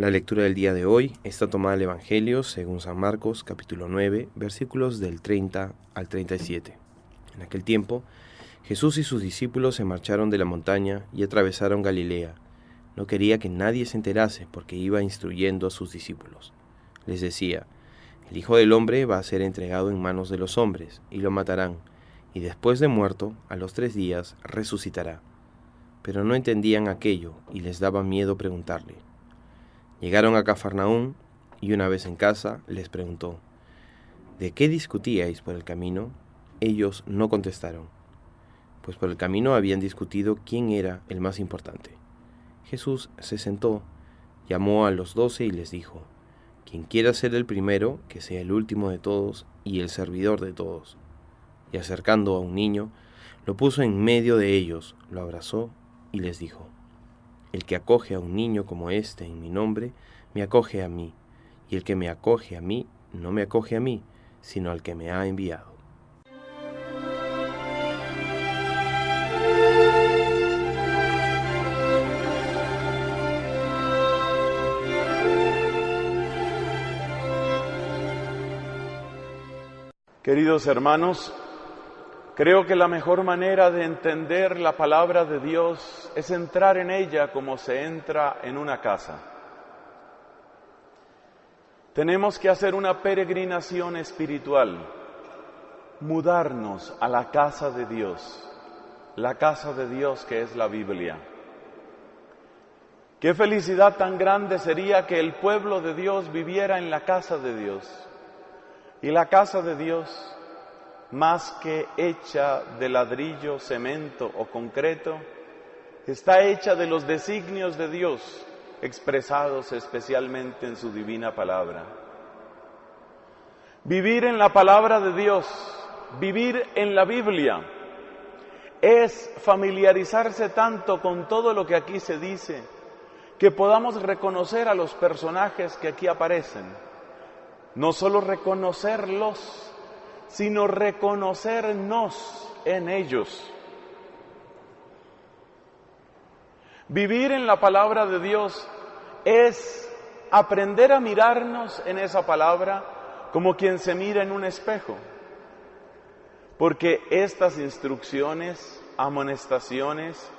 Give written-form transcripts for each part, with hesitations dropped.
La lectura del día de hoy está tomada del Evangelio según San Marcos, capítulo 9, versículos del 30 al 37. En aquel tiempo, Jesús y sus discípulos se marcharon de la montaña y atravesaron Galilea. No quería que nadie se enterase porque iba instruyendo a sus discípulos. Les decía: el Hijo del Hombre va a ser entregado en manos de los hombres, y lo matarán, y después de muerto, a los 3 días, resucitará. Pero no entendían aquello, y les daba miedo preguntarle. Llegaron a Cafarnaúm, y una vez en casa, les preguntó: ¿de qué discutíais por el camino? Ellos no contestaron, pues por el camino habían discutido quién era el más importante. Jesús se sentó, llamó a los 12 y les dijo: quien quiera ser el primero, que sea el último de todos y el servidor de todos. Y acercando a un niño, lo puso en medio de ellos, lo abrazó y les dijo: el que acoge a un niño como este en mi nombre, me acoge a mí, y el que me acoge a mí, no me acoge a mí, sino al que me ha enviado. Queridos hermanos, creo que la mejor manera de entender la palabra de Dios es entrar en ella como se entra en una casa. Tenemos que hacer una peregrinación espiritual, mudarnos a la casa de Dios que es la Biblia. Qué felicidad tan grande sería que el pueblo de Dios viviera en la casa de Dios. Y la casa de Dios, más que hecha de ladrillo, cemento o concreto, está hecha de los designios de Dios, expresados especialmente en su divina palabra. Vivir en la palabra de Dios, vivir en la Biblia, es familiarizarse tanto con todo lo que aquí se dice, que podamos reconocer a los personajes que aquí aparecen. No solo reconocerlos, sino reconocernos en ellos. Vivir en la palabra de Dios es aprender a mirarnos en esa palabra como quien se mira en un espejo. Porque estas instrucciones, amonestaciones,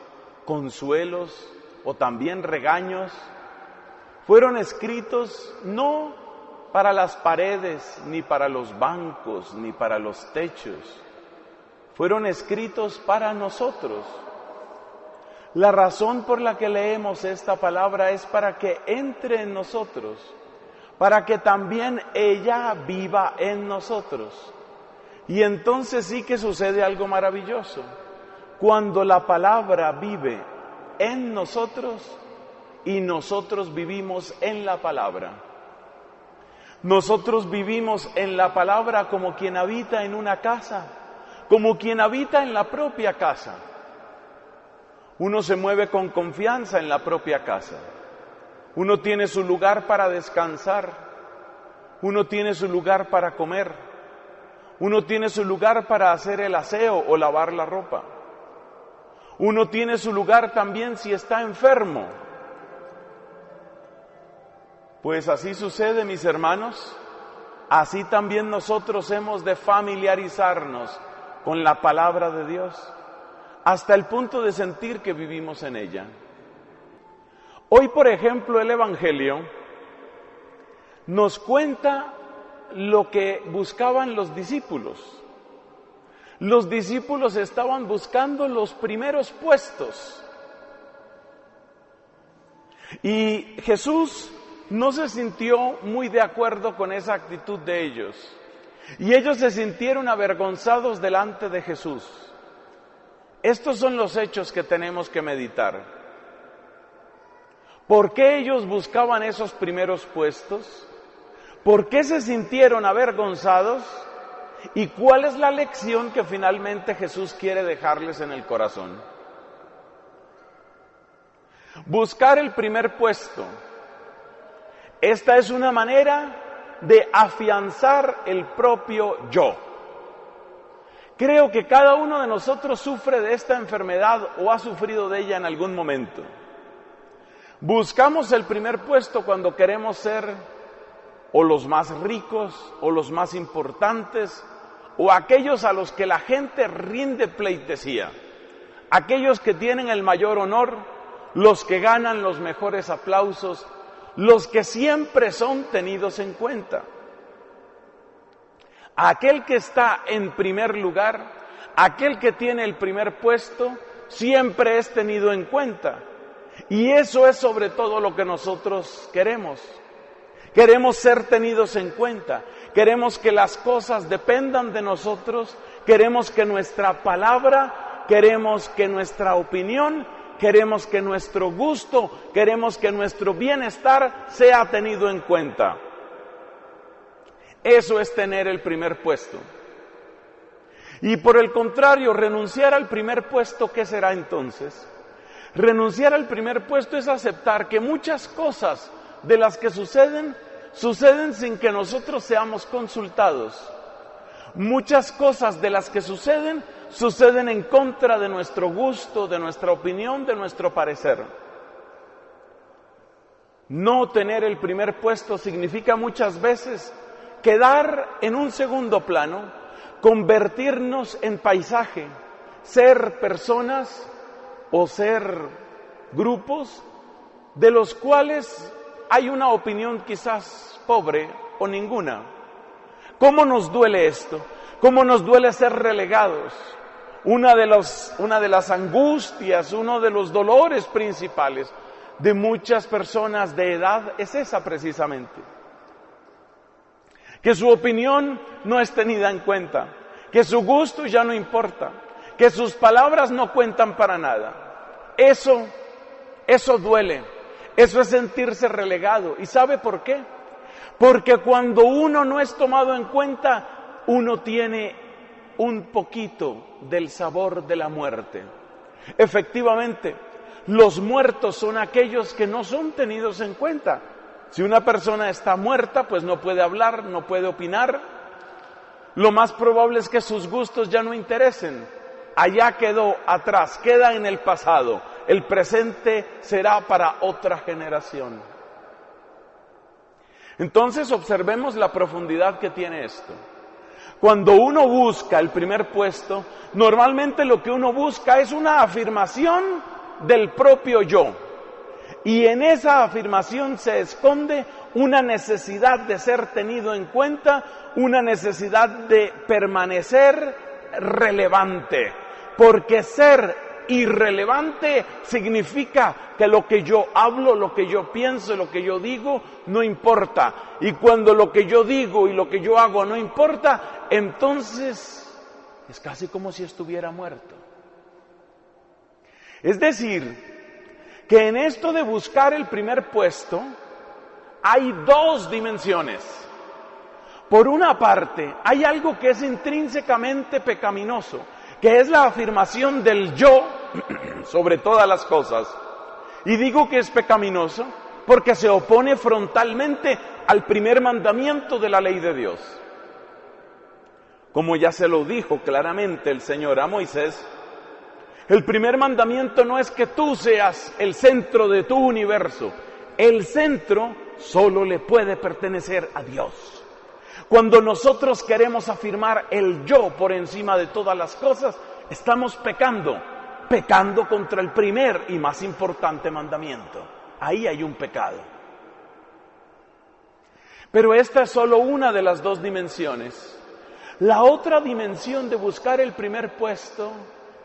consuelos o también regaños fueron escritos no para las paredes, ni para los bancos, ni para los techos. Fueron escritos para nosotros. La razón por la que leemos esta palabra es para que entre en nosotros, para que también ella viva en nosotros. Y entonces sí que sucede algo maravilloso. Cuando la palabra vive en nosotros y nosotros vivimos en la palabra. Nosotros vivimos en la palabra como quien habita en una casa, como quien habita en la propia casa. Uno se mueve con confianza en la propia casa. Uno tiene su lugar para descansar. Uno tiene su lugar para comer. Uno tiene su lugar para hacer el aseo o lavar la ropa. Uno tiene su lugar también si está enfermo. Pues así sucede, mis hermanos, así también nosotros hemos de familiarizarnos con la palabra de Dios, hasta el punto de sentir que vivimos en ella. Hoy, por ejemplo, el Evangelio nos cuenta lo que buscaban los discípulos. Los discípulos estaban buscando los primeros puestos. Y Jesús no se sintió muy de acuerdo con esa actitud de ellos. Y ellos se sintieron avergonzados delante de Jesús. Estos son los hechos que tenemos que meditar. ¿Por qué ellos buscaban esos primeros puestos? ¿Por qué se sintieron avergonzados? ¿Y cuál es la lección que finalmente Jesús quiere dejarles en el corazón? Buscar el primer puesto. Esta es una manera de afianzar el propio yo. Creo que cada uno de nosotros sufre de esta enfermedad o ha sufrido de ella en algún momento. Buscamos el primer puesto cuando queremos ser o los más ricos, o los más importantes, o aquellos a los que la gente rinde pleitesía, aquellos que tienen el mayor honor, los que ganan los mejores aplausos, los que siempre son tenidos en cuenta. Aquel que está en primer lugar, aquel que tiene el primer puesto, siempre es tenido en cuenta. Y eso es sobre todo lo que nosotros queremos. Queremos ser tenidos en cuenta, queremos que las cosas dependan de nosotros, queremos que nuestra palabra, queremos que nuestra opinión, queremos que nuestro gusto, queremos que nuestro bienestar sea tenido en cuenta. Eso es tener el primer puesto. Y por el contrario, renunciar al primer puesto, ¿qué será entonces? Renunciar al primer puesto es aceptar que muchas cosas de las que suceden sin que nosotros seamos consultados. Muchas cosas de las que suceden en contra de nuestro gusto, de nuestra opinión, de nuestro parecer. No tener el primer puesto significa muchas veces quedar en un segundo plano, convertirnos en paisaje, ser personas o ser grupos de los cuales hay una opinión quizás pobre o ninguna. ¿Cómo nos duele esto? ¿Cómo nos duele ser relegados? Una de las angustias, uno de los dolores principales de muchas personas de edad es esa precisamente. Que su opinión no es tenida en cuenta, que su gusto ya no importa, que sus palabras no cuentan para nada. Eso duele. Eso es sentirse relegado. ¿Y sabe por qué? Porque cuando uno no es tomado en cuenta, uno tiene un poquito del sabor de la muerte. Efectivamente, los muertos son aquellos que no son tenidos en cuenta. Si una persona está muerta, pues no puede hablar, no puede opinar. Lo más probable es que sus gustos ya no interesen. Allá quedó atrás, queda en el pasado. El presente será para otra generación. Entonces observemos la profundidad que tiene esto. Cuando uno busca el primer puesto, normalmente lo que uno busca es una afirmación del propio yo. Y en esa afirmación se esconde una necesidad de ser tenido en cuenta, una necesidad de permanecer relevante. Porque ser irrelevante significa que lo que yo hablo, lo que yo pienso, lo que yo digo, no importa. Y cuando lo que yo digo y lo que yo hago no importa, entonces es casi como si estuviera muerto. Es decir, que en esto de buscar el primer puesto hay dos dimensiones. Por una parte, hay algo que es intrínsecamente pecaminoso, que es la afirmación del yo sobre todas las cosas. Y digo que es pecaminoso porque se opone frontalmente al primer mandamiento de la ley de Dios. Como ya se lo dijo claramente el Señor a Moisés, el primer mandamiento no es que tú seas el centro de tu universo. El centro solo le puede pertenecer a Dios. Cuando nosotros queremos afirmar el yo por encima de todas las cosas, estamos pecando contra el primer y más importante mandamiento. Ahí hay un pecado. Pero esta es solo una de las dos dimensiones. La otra dimensión de buscar el primer puesto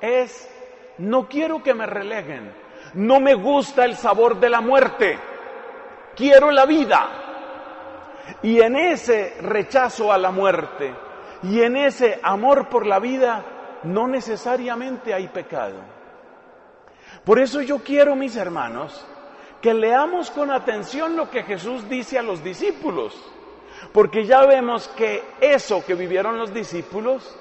es: no quiero que me releguen, no me gusta el sabor de la muerte, quiero la vida. Y en ese rechazo a la muerte y en ese amor por la vida no necesariamente hay pecado. Por eso yo quiero, mis hermanos, que leamos con atención lo que Jesús dice a los discípulos, porque ya vemos que eso que vivieron los discípulos,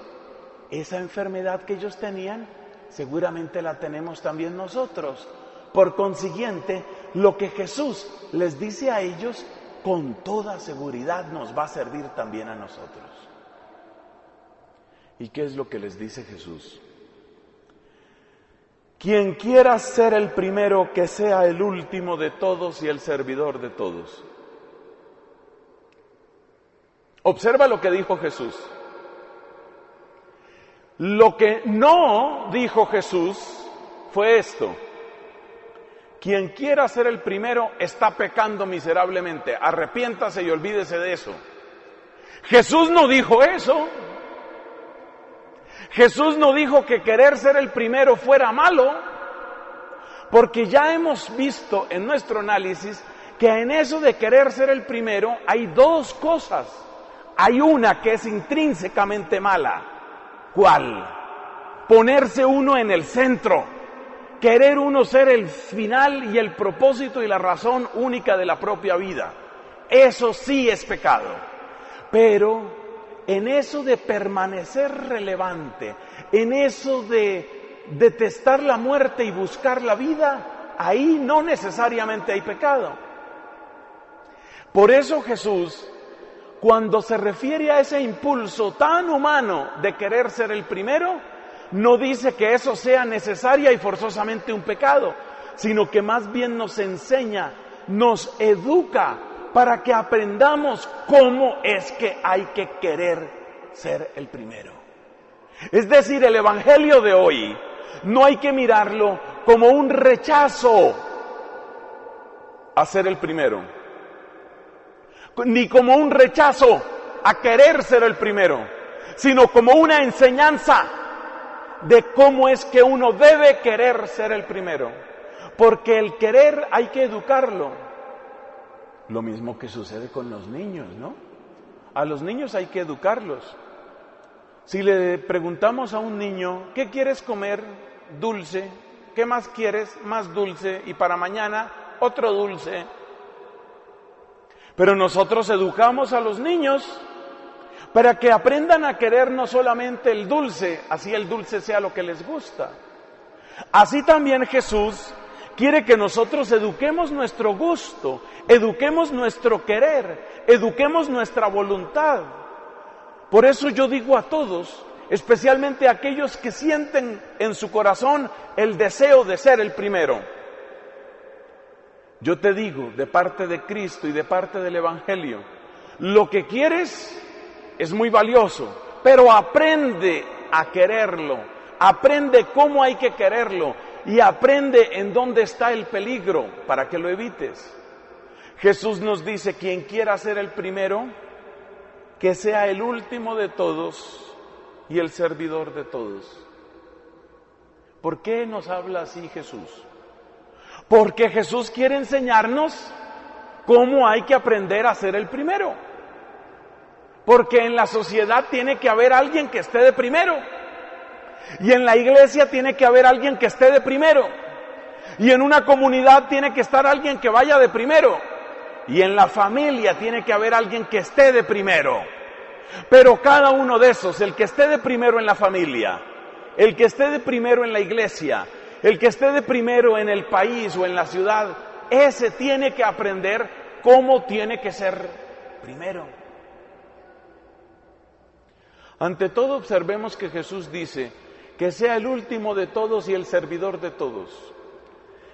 esa enfermedad que ellos tenían, seguramente la tenemos también nosotros. Por consiguiente, lo que Jesús les dice a ellos, con toda seguridad nos va a servir también a nosotros. ¿Y qué es lo que les dice Jesús? Quien quiera ser el primero, que sea el último de todos y el servidor de todos. Observa lo que dijo Jesús. Lo que no dijo Jesús fue esto: quien quiera ser el primero está pecando miserablemente, arrepiéntase y olvídese de eso. Jesús no dijo eso. Jesús no dijo que querer ser el primero fuera malo, porque ya hemos visto en nuestro análisis que en eso de querer ser el primero hay dos cosas. Hay una que es intrínsecamente mala. ¿Cuál? Ponerse uno en el centro, querer uno ser el final y el propósito y la razón única de la propia vida. Eso sí es pecado. Pero en eso de permanecer relevante, en eso de detestar la muerte y buscar la vida, ahí no necesariamente hay pecado. Por eso Jesús, cuando se refiere a ese impulso tan humano de querer ser el primero, no dice que eso sea necesaria y forzosamente un pecado, sino que más bien nos enseña, nos educa para que aprendamos cómo es que hay que querer ser el primero. Es decir, el Evangelio de hoy no hay que mirarlo como un rechazo a ser el primero, ni como un rechazo a querer ser el primero, sino como una enseñanza de cómo es que uno debe querer ser el primero. Porque el querer hay que educarlo. Lo mismo que sucede con los niños, ¿no? A los niños hay que educarlos. Si le preguntamos a un niño, ¿qué quieres comer? Dulce. ¿Qué más quieres? Más dulce. Y para mañana, otro dulce. Pero nosotros educamos a los niños para que aprendan a querer no solamente el dulce, así el dulce sea lo que les gusta. Así también Jesús quiere que nosotros eduquemos nuestro gusto, eduquemos nuestro querer, eduquemos nuestra voluntad. Por eso yo digo a todos, especialmente a aquellos que sienten en su corazón el deseo de ser el primero. Yo te digo, de parte de Cristo y de parte del Evangelio, lo que quieres es muy valioso, pero aprende a quererlo, aprende cómo hay que quererlo y aprende en dónde está el peligro para que lo evites. Jesús nos dice, quien quiera ser el primero, que sea el último de todos y el servidor de todos. ¿Por qué nos habla así Jesús? Porque Jesús quiere enseñarnos cómo hay que aprender a ser el primero. Porque en la sociedad tiene que haber alguien que esté de primero. Y en la iglesia tiene que haber alguien que esté de primero. Y en una comunidad tiene que estar alguien que vaya de primero. Y en la familia tiene que haber alguien que esté de primero. Pero cada uno de esos, el que esté de primero en la familia, el que esté de primero en la iglesia, el que esté de primero en el país o en la ciudad, ese tiene que aprender cómo tiene que ser primero. Ante todo, observemos que Jesús dice que sea el último de todos y el servidor de todos.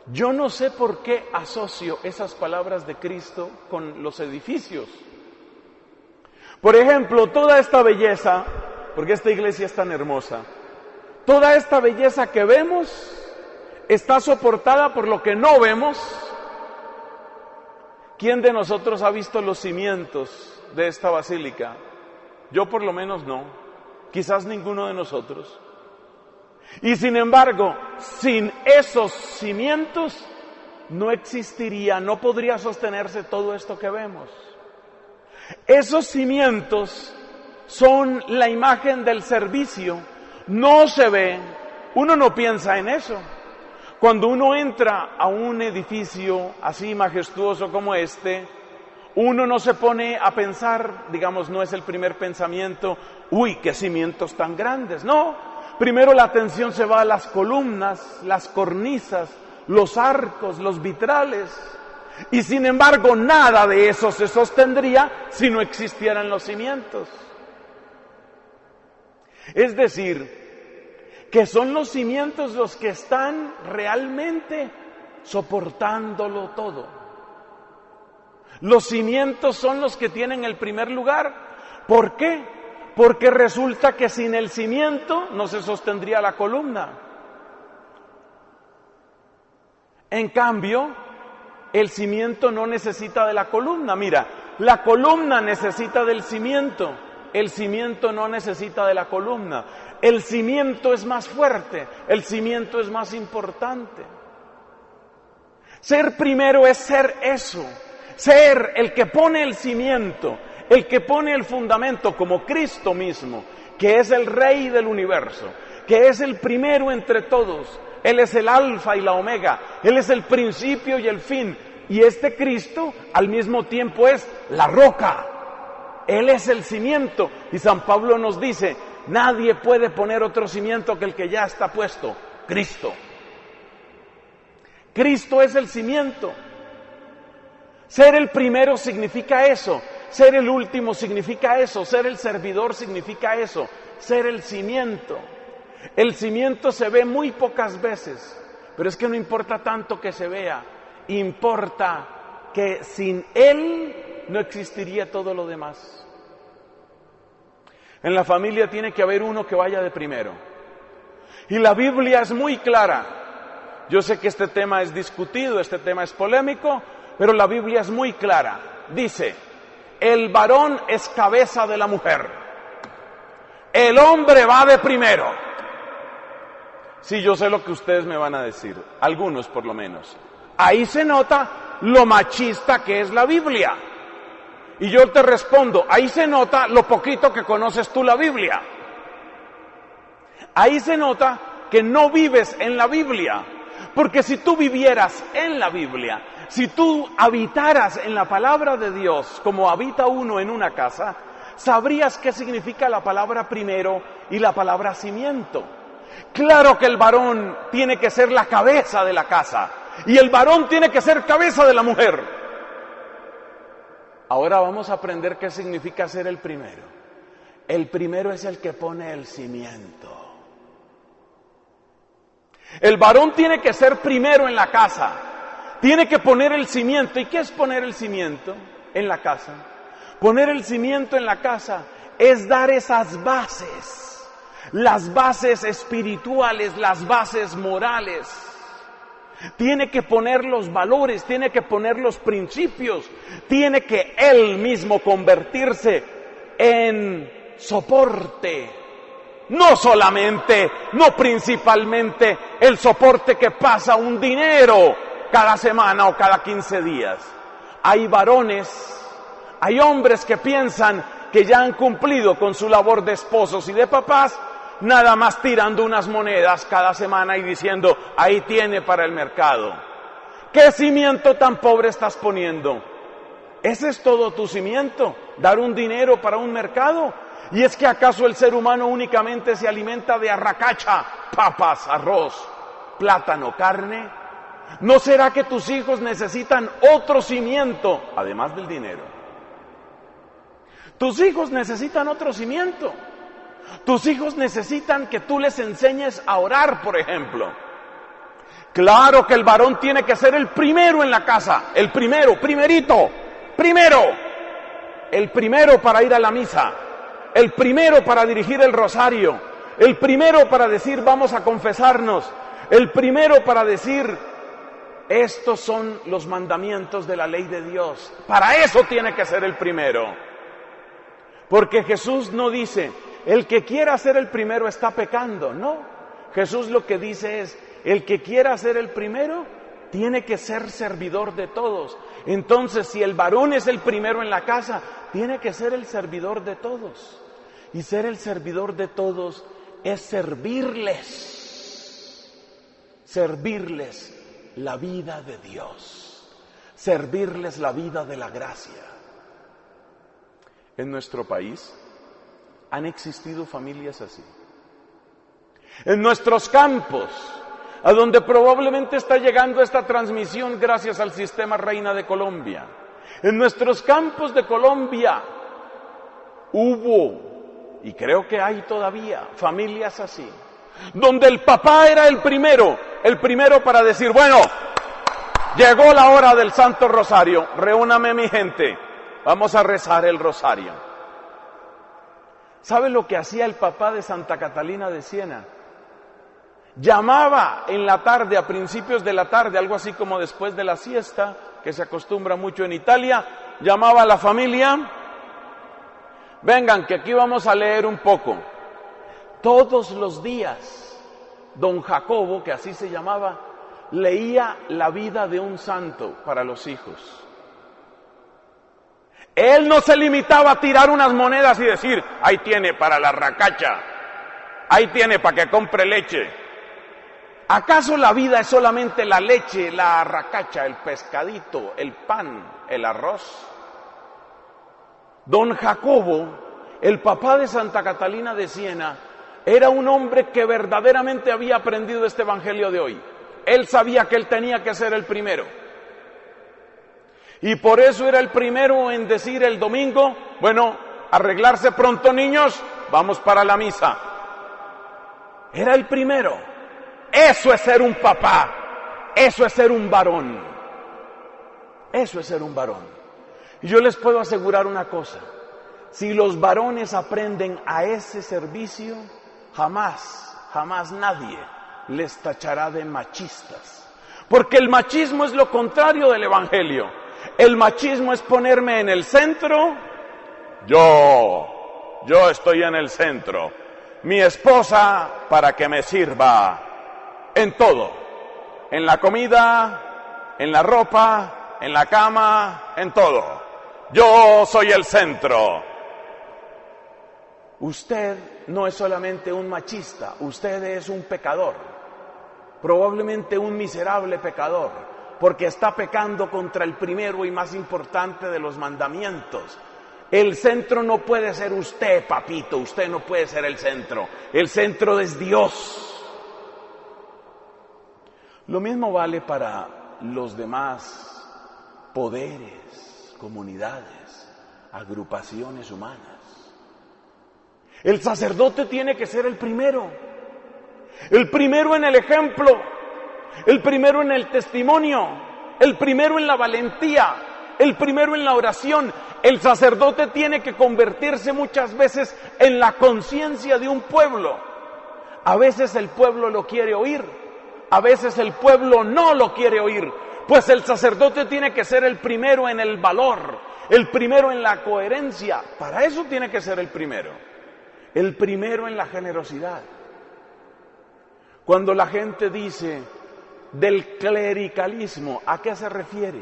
Yo no sé por qué asocio esas palabras de Cristo con los edificios. Por ejemplo, toda esta belleza, porque esta iglesia es tan hermosa, toda esta belleza que vemos está soportada por lo que no vemos. ¿Quién de nosotros ha visto los cimientos de esta basílica? Yo por lo menos no, quizás ninguno de nosotros. Y sin embargo, sin esos cimientos no existiría, no podría sostenerse todo esto que vemos. Esos cimientos son la imagen del servicio, no se ve, uno no piensa en eso. Cuando uno entra a un edificio así majestuoso como este, uno no se pone a pensar, digamos, no es el primer pensamiento, uy, qué cimientos tan grandes, no. Primero la atención se va a las columnas, las cornisas, los arcos, los vitrales. Y sin embargo, nada de eso se sostendría si no existieran los cimientos. Es decir, que son los cimientos los que están realmente soportándolo todo. Los cimientos son los que tienen el primer lugar. ¿Por qué? Porque resulta que sin el cimiento no se sostendría la columna. En cambio, el cimiento no necesita de la columna. Mira, la columna necesita del cimiento, el cimiento no necesita de la columna. El cimiento es más fuerte, el cimiento es más importante. Ser primero es ser eso, ser el que pone el cimiento, el que pone el fundamento, como Cristo mismo, que es el Rey del universo, que es el primero entre todos. Él es el alfa y la omega, Él es el principio y el fin. Y este Cristo al mismo tiempo es la roca, Él es el cimiento. Y San Pablo nos dice, nadie puede poner otro cimiento que el que ya está puesto, Cristo. Cristo es el cimiento. Ser el primero significa eso, ser el último significa eso, ser el servidor significa eso, ser el cimiento. El cimiento se ve muy pocas veces, pero es que no importa tanto que se vea, importa que sin Él no existiría todo lo demás. En la familia tiene que haber uno que vaya de primero. Y la Biblia es muy clara. Yo sé que este tema es discutido, este tema es polémico, pero la Biblia es muy clara. Dice, el varón es cabeza de la mujer. El hombre va de primero. Sí, yo sé lo que ustedes me van a decir, algunos por lo menos. Ahí se nota lo machista que es la Biblia. Y yo te respondo, ahí se nota lo poquito que conoces tú la Biblia. Ahí se nota que no vives en la Biblia. Porque si tú vivieras en la Biblia, si tú habitaras en la palabra de Dios como habita uno en una casa, sabrías qué significa la palabra primero y la palabra cimiento. Claro que el varón tiene que ser la cabeza de la casa y el varón tiene que ser cabeza de la mujer. Ahora vamos a aprender qué significa ser el primero. El primero es el que pone el cimiento. El varón tiene que ser primero en la casa, tiene que poner el cimiento. ¿Y qué es poner el cimiento en la casa? Poner el cimiento en la casa es dar esas bases. Las bases espirituales, las bases morales. Tiene que poner los valores, tiene que poner los principios, tiene que él mismo convertirse en soporte. No solamente, no principalmente el soporte que pasa un dinero cada semana o cada 15 días. Hay varones, hay hombres que piensan que ya han cumplido con su labor de esposos y de papás, nada más tirando unas monedas cada semana y diciendo, ahí tiene para el mercado. ¿Qué cimiento tan pobre estás poniendo? ¿Ese es todo tu cimiento? ¿Dar un dinero para un mercado? ¿Y es que acaso el ser humano únicamente se alimenta de arracacha, papas, arroz, plátano, carne? ¿No será que tus hijos necesitan otro cimiento, además del dinero? Tus hijos necesitan otro cimiento. Tus hijos necesitan que tú les enseñes a orar, por ejemplo. Claro que el varón tiene que ser el primero en la casa, el primero, primero, el primero para ir a la misa, el primero para dirigir el rosario, el primero para decir vamos a confesarnos, el primero para decir estos son los mandamientos de la ley de Dios. Para eso tiene que ser el primero. Porque Jesús no dice, el que quiera ser el primero está pecando, no. Jesús lo que dice es, el que quiera ser el primero tiene que ser servidor de todos. Entonces, si el varón es el primero en la casa, tiene que ser el servidor de todos. Y ser el servidor de todos es servirles la vida de Dios, servirles la vida de la gracia. En nuestro país han existido familias así. En nuestros campos, a donde probablemente está llegando esta transmisión gracias al Sistema Reina de Colombia, en nuestros campos de Colombia hubo, y creo que hay todavía, familias así, donde el papá era el primero para decir, bueno, llegó la hora del Santo Rosario, reúname mi gente, vamos a rezar el rosario. ¿Sabe lo que hacía el papá de Santa Catalina de Siena? Llamaba en la tarde, a principios de la tarde, algo así como después de la siesta, que se acostumbra mucho en Italia, llamaba a la familia, vengan que aquí vamos a leer un poco. Todos los días, don Jacobo, que así se llamaba, leía la vida de un santo para los hijos. Él no se limitaba a tirar unas monedas y decir, ahí tiene para la racacha, ahí tiene para que compre leche. ¿Acaso la vida es solamente la leche, la racacha, el pescadito, el pan, el arroz? Don Jacobo, el papá de Santa Catalina de Siena, era un hombre que verdaderamente había aprendido este evangelio de hoy. Él sabía que él tenía que ser el primero. Y por eso era el primero en decir el domingo, bueno, arreglarse pronto niños, vamos para la misa. Era el primero. Eso es ser un papá, eso es ser un varón, eso es ser un varón. Y yo les puedo asegurar una cosa, si los varones aprenden a ese servicio, jamás nadie les tachará de machistas. Porque el machismo es lo contrario del evangelio. El machismo es ponerme en el centro, yo estoy en el centro, mi esposa para que me sirva. En todo, en la comida, en la ropa, en la cama, en todo. Yo soy el centro. Usted no es solamente un machista, usted es un pecador, probablemente un miserable pecador, porque está pecando contra el primero y más importante de los mandamientos. El centro no puede ser usted, papito, usted no puede ser el centro es Dios. Lo mismo vale para los demás poderes, comunidades, agrupaciones humanas. El sacerdote tiene que ser el primero en el ejemplo, el primero en el testimonio, el primero en la valentía, el primero en la oración. El sacerdote tiene que convertirse muchas veces en la conciencia de un pueblo. A veces el pueblo lo quiere oír, a veces el pueblo no lo quiere oír, pues el sacerdote tiene que ser el primero en el valor, el primero en la coherencia. Para eso tiene que ser el primero en la generosidad. Cuando la gente dice del clericalismo, ¿a qué se refiere?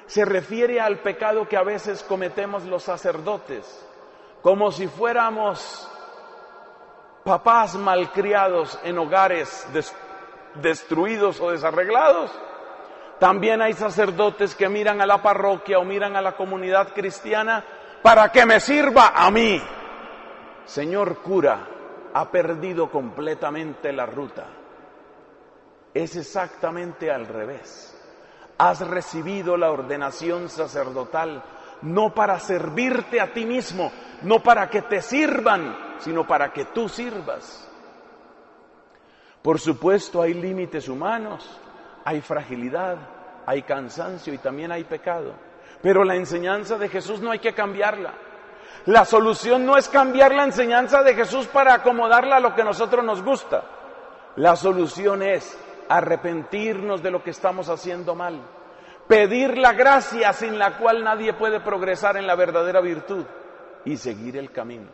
Se refiere al pecado que a veces cometemos los sacerdotes, como si fuéramos papás malcriados en hogares destruidos o desarreglados. También hay sacerdotes que miran a la parroquia o miran a la comunidad cristiana para que me sirva a mí. Señor cura, ha perdido completamente la ruta. Es exactamente al revés. Has recibido la ordenación sacerdotal no para servirte a ti mismo, no para que te sirvan, sino para que tú sirvas. Por supuesto hay límites humanos, hay fragilidad, hay cansancio y también hay pecado. Pero la enseñanza de Jesús no hay que cambiarla. La solución no es cambiar la enseñanza de Jesús para acomodarla a lo que a nosotros nos gusta. La solución es arrepentirnos de lo que estamos haciendo mal, pedir la gracia sin la cual nadie puede progresar en la verdadera virtud y seguir el camino.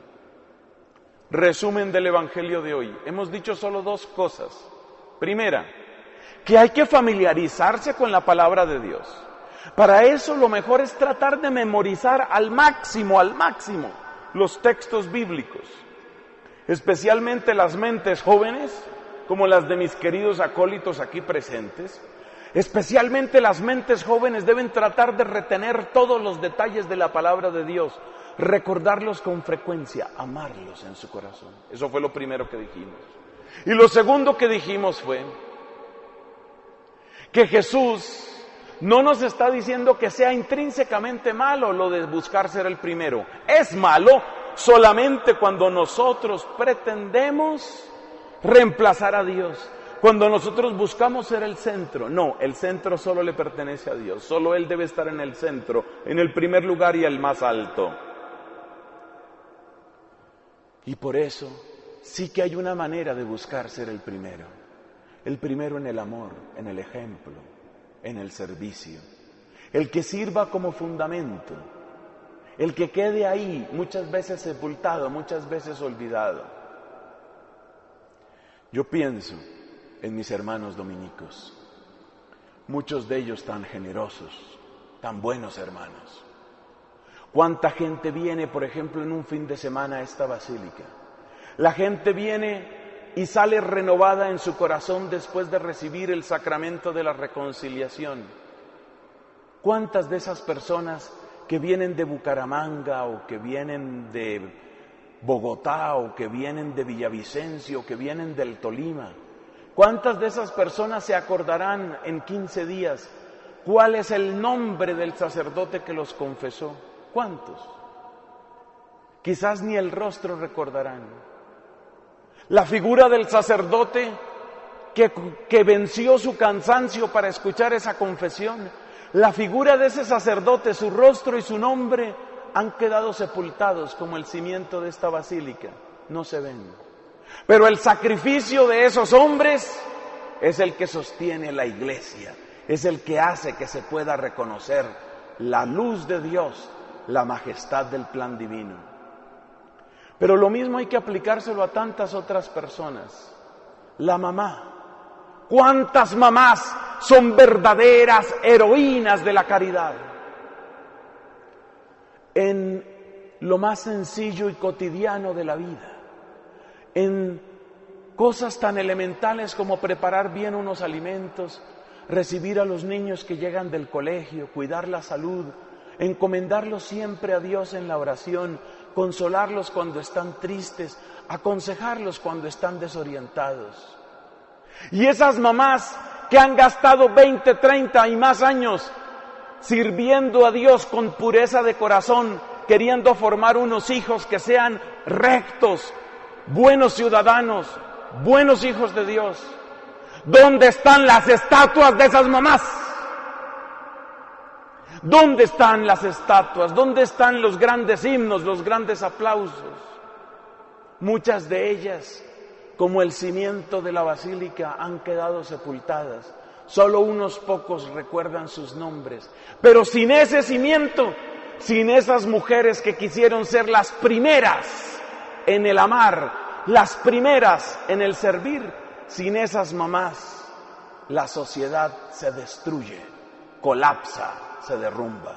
Resumen del Evangelio de hoy. Hemos dicho solo dos cosas. Primera, que hay que familiarizarse con la palabra de Dios. Para eso lo mejor es tratar de memorizar al máximo los textos bíblicos. Especialmente las mentes jóvenes, como las de mis queridos acólitos aquí presentes. Especialmente las mentes jóvenes deben tratar de retener todos los detalles de la palabra de Dios, recordarlos con frecuencia, amarlos en su corazón. Eso fue lo primero que dijimos. Y lo segundo que dijimos fue que Jesús no nos está diciendo que sea intrínsecamente malo lo de buscar ser el primero. Es malo solamente cuando nosotros pretendemos reemplazar a Dios. Cuando nosotros buscamos ser el centro, no, el centro solo le pertenece a Dios, solo Él debe estar en el centro, en el primer lugar y el más alto. Y por eso sí que hay una manera de buscar ser el primero en el amor, en el ejemplo, en el servicio, el que sirva como fundamento, el que quede ahí, muchas veces sepultado, muchas veces olvidado. Yo pienso en mis hermanos dominicos, muchos de ellos tan generosos, tan buenos hermanos. ¿Cuánta gente viene, por ejemplo, en un fin de semana a esta basílica? La gente viene y sale renovada en su corazón después de recibir el sacramento de la reconciliación. ¿Cuántas de esas personas que vienen de Bucaramanga o que vienen de Bogotá o que vienen de Villavicencio o que vienen del Tolima, cuántas de esas personas se acordarán en 15 días cuál es el nombre del sacerdote que los confesó? ¿Cuántos? Quizás ni el rostro recordarán. La figura del sacerdote que venció su cansancio para escuchar esa confesión, la figura de ese sacerdote, su rostro y su nombre han quedado sepultados como el cimiento de esta basílica, no se ven. Pero el sacrificio de esos hombres es el que sostiene la iglesia, es el que hace que se pueda reconocer la luz de Dios, la majestad del plan divino. Pero lo mismo hay que aplicárselo a tantas otras personas. La mamá. ¿Cuántas mamás son verdaderas heroínas de la caridad? En lo más sencillo y cotidiano de la vida, en cosas tan elementales como preparar bien unos alimentos, recibir a los niños que llegan del colegio, cuidar la salud, encomendarlos siempre a Dios en la oración, consolarlos cuando están tristes, aconsejarlos cuando están desorientados. Y esas mamás que han gastado 20, 30 y más años sirviendo a Dios con pureza de corazón, queriendo formar unos hijos que sean rectos, buenos ciudadanos, buenos hijos de Dios. ¿Dónde están las estatuas de esas mamás? ¿Dónde están las estatuas? ¿Dónde están los grandes himnos, los grandes aplausos? Muchas de ellas, como el cimiento de la basílica, han quedado sepultadas. Solo unos pocos recuerdan sus nombres. Pero sin ese cimiento, sin esas mujeres que quisieron ser las primeras en el amar, las primeras en el servir, sin esas mamás, la sociedad se destruye, colapsa, se derrumba.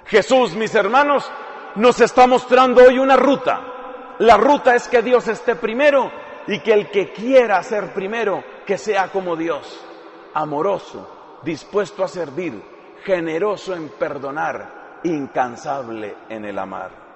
Jesús, mis hermanos, nos está mostrando hoy una ruta. La ruta es que Dios esté primero y que el que quiera ser primero, que sea como Dios, amoroso, dispuesto a servir, generoso en perdonar, incansable en el amar.